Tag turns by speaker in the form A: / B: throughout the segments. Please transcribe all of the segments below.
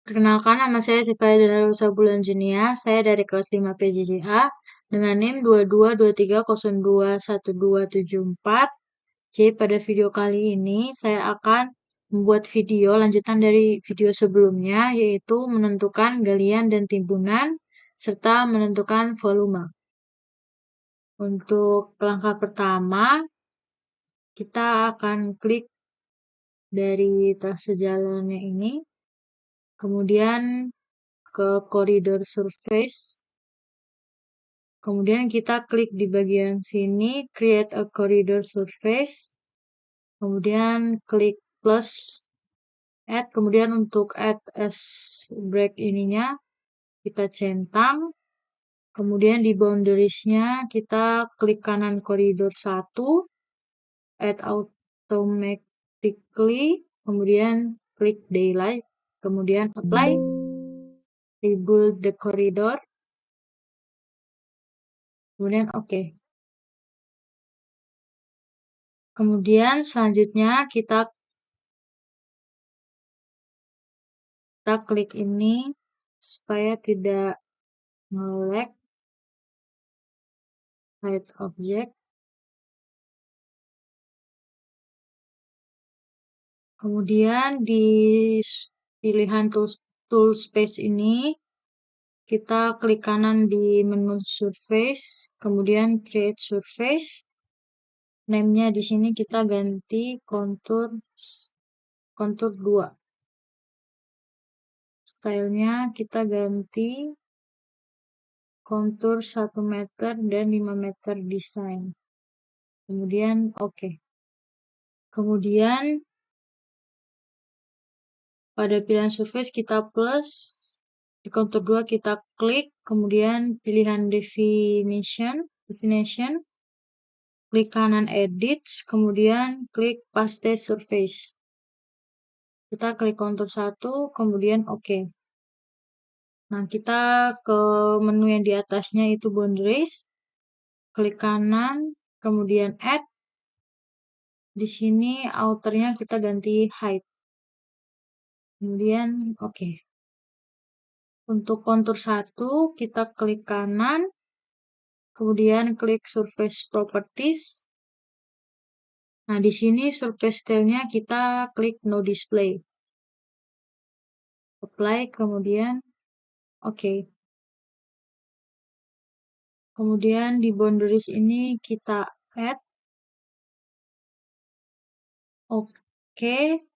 A: Perkenalkan, nama saya Sifai Rosa Bulan Junia. Saya dari kelas 5 PJJA dengan NIM 2223021274. Jadi pada video kali ini saya akan membuat video lanjutan dari video sebelumnya, yaitu menentukan galian dan timbunan serta menentukan volume. Untuk langkah pertama, kita akan klik dari trase jalannya ini, kemudian ke koridor surface. Kemudian kita klik di bagian sini, create a corridor surface. Kemudian klik plus add. Kemudian untuk add as break ininya, kita centang. Kemudian di boundariesnya, kita klik kanan koridor 1, add automatically. Kemudian klik daylight. Kemudian apply. Rebuild the corridor. Kemudian oke. Kemudian selanjutnya kita klik ini supaya tidak nge-lag. Hide object. Kemudian di pilihan tool space ini kita klik kanan di menu surface, kemudian create surface. Name-nya di sini kita ganti contour 2. Style-nya kita ganti contour 1 meter dan 5 meter design. Kemudian oke. Kemudian pada pilihan surface kita plus, di contour 2 kita klik, kemudian pilihan definition, klik kanan edit, kemudian klik paste surface. Kita klik contour 1, kemudian oke. Nah, kita ke menu yang di atasnya itu boundaries, klik kanan, kemudian add. Di sini outernya kita ganti height. Kemudian oke. Untuk contour 1 kita klik kanan, kemudian klik surface properties. Nah, di sini surface style-nya kita klik no display. Apply, kemudian oke. Kemudian di boundaries ini kita add. Oke.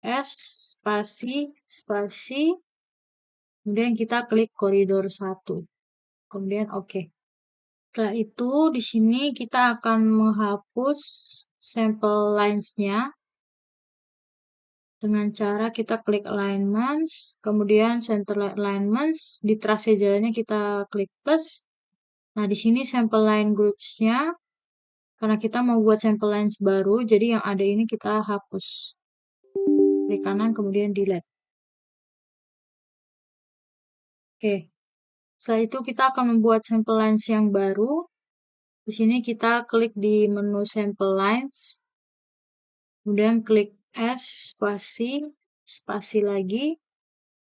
A: S spasi. Kemudian kita klik koridor 1. Kemudian oke. Setelah itu di sini kita akan menghapus sample lines-nya dengan cara kita klik alignments, kemudian center alignments, di trase jalannya kita klik plus. Nah, di sini sample line groups-nya, karena kita mau buat sample lines baru, jadi yang ada ini kita hapus. Klik kanan, kemudian delete. Oke. Setelah itu kita akan membuat sample lines yang baru. Di sini kita klik di menu sample lines. Kemudian klik S, spasi lagi.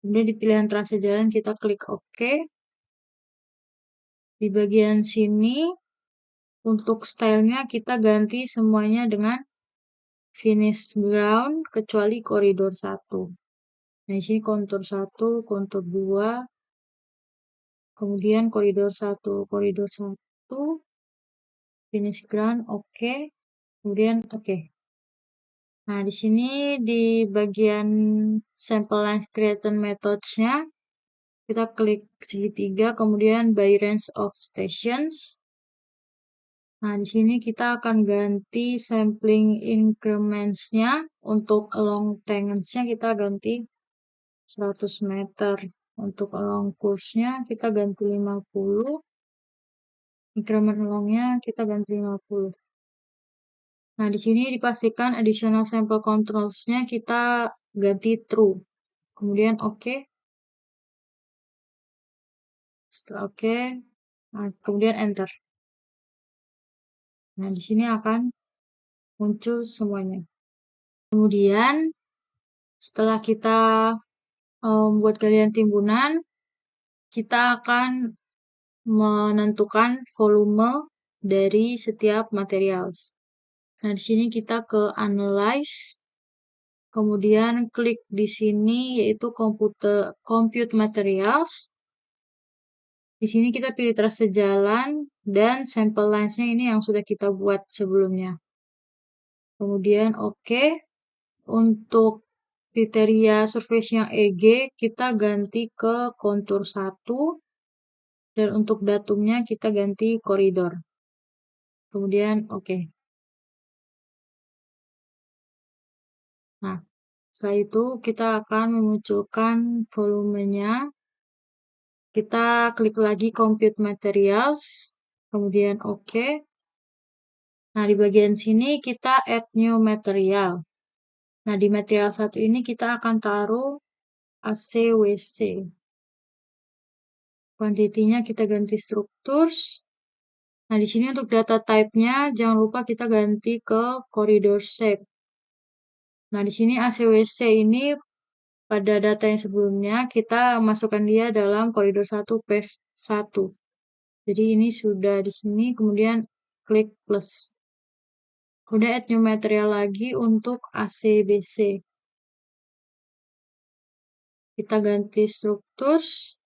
A: Kemudian di pilihan trase jalan kita klik OK. Di bagian sini, untuk stylenya kita ganti semuanya dengan finish ground, kecuali koridor 1. Nah, di sini kontur 1, kontur 2, kemudian koridor 1, finish ground, oke. Kemudian oke. Nah, di sini di bagian sample lines creation methods-nya kita klik segitiga, kemudian by range of stations. Nah, di sini kita akan ganti sampling increments-nya. Untuk along tangents-nya kita ganti 100 meter. Untuk along course-nya kita ganti 50. Increment along-nya kita ganti 50. Nah, di sini dipastikan additional sample controls-nya kita ganti true. Kemudian oke. Setelah oke, nah, kemudian enter. Nah, di sini akan muncul semuanya. Kemudian setelah kita buat galian timbunan, kita akan menentukan volume dari setiap materials. Nah, di sini kita ke Analyze, kemudian klik di sini yaitu Compute Materials. Di sini kita pilih trase jalan dan sample lines-nya ini yang sudah kita buat sebelumnya. Kemudian oke. Untuk kriteria surface yang EG kita ganti ke kontur 1 dan untuk datumnya kita ganti koridor. Kemudian oke. Nah, setelah itu kita akan memunculkan volumenya. Kita klik lagi Compute Materials, kemudian oke. Nah, di bagian sini kita add new material. Nah, di material 1 ini kita akan taruh ACWC. Kuantitinya kita ganti structures. Nah, di sini untuk data type-nya jangan lupa kita ganti ke corridor shape. Nah, di sini ACWC ini pada data yang sebelumnya kita masukkan dia dalam koridor 1 PEV 1. Jadi ini sudah di sini, kemudian klik plus. Kemudian add new material lagi untuk ACBC. Kita ganti structures.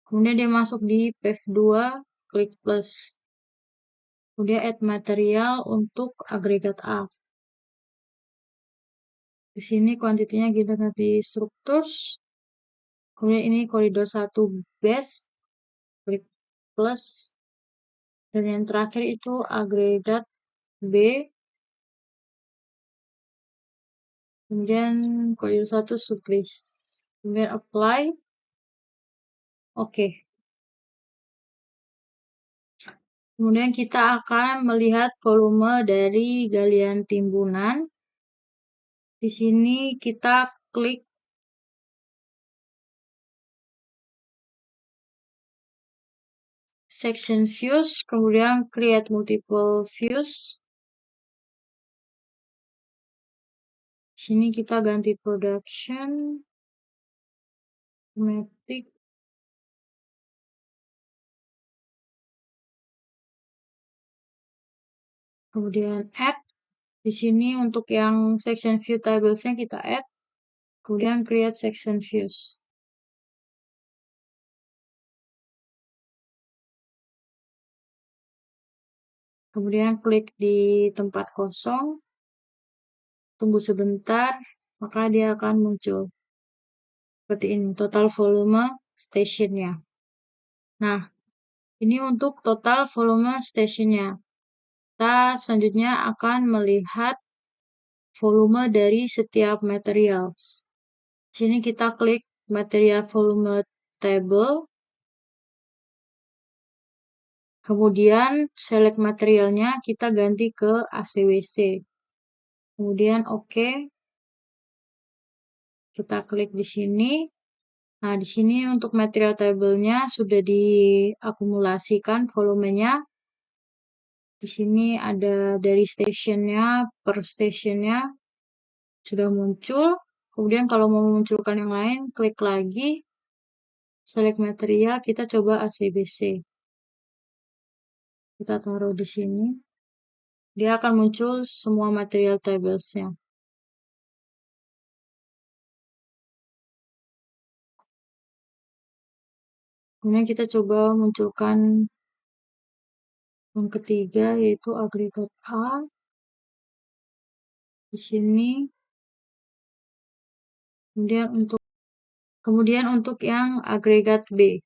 A: Kemudian dia masuk di PEV 2, klik plus. Kemudian add material untuk agregat A. Di sini kuantitinya kita ganti structures. Kemudian ini koridor 1 base, klik plus. Dan yang terakhir itu agregat B. Kemudian koridor 1 sublist. Kemudian apply. Oke. Kemudian kita akan melihat volume dari galian timbunan. Di sini kita klik section views, kemudian create multiple views. Di sini kita ganti production, matic, kemudian add. Di sini untuk yang section view tablesnya kita add, kemudian create section views. Kemudian klik di tempat kosong, tunggu sebentar, maka dia akan muncul. Seperti ini, total volume stationnya. Nah, ini untuk total volume stationnya. Kita selanjutnya akan melihat volume dari setiap materials. Di sini kita klik material volume table. Kemudian select materialnya kita ganti ke ACWC. Kemudian oke. Kita klik di sini. Nah, di sini untuk material table-nya sudah diakumulasikan volumenya. Di sini ada dari stationnya per stationnya sudah muncul. Kemudian kalau mau memunculkan yang lain, klik lagi. Select material, kita coba ACBC. Kita taruh di sini. Dia akan muncul semua material tablesnya. Kemudian kita coba munculkan yang ketiga yaitu agregat A. Di sini. Kemudian untuk yang agregat B.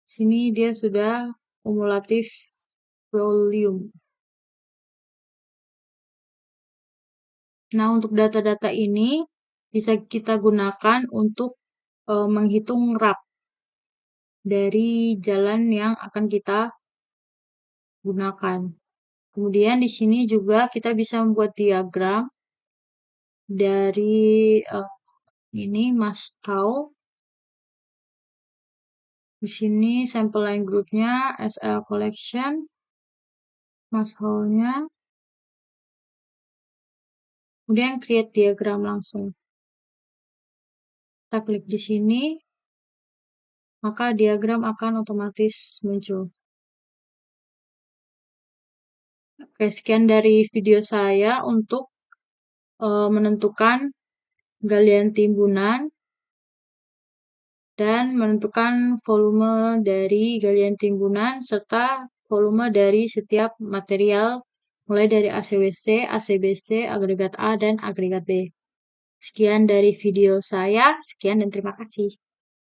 A: Sini dia sudah kumulatif volume. Nah, untuk data-data ini bisa kita gunakan untuk menghitung RAP dari jalan yang akan kita gunakan. Kemudian di sini juga kita bisa membuat diagram dari ini Mascow. Di sini sample line groupnya SL collection, Mascow-nya. Kemudian create diagram langsung. Kita klik di sini, maka diagram akan otomatis muncul. Oke, sekian dari video saya untuk menentukan galian timbunan dan menentukan volume dari galian timbunan serta volume dari setiap material mulai dari ACWC, ACBC, agregat A, dan agregat B. Sekian dari video saya, sekian dan terima kasih.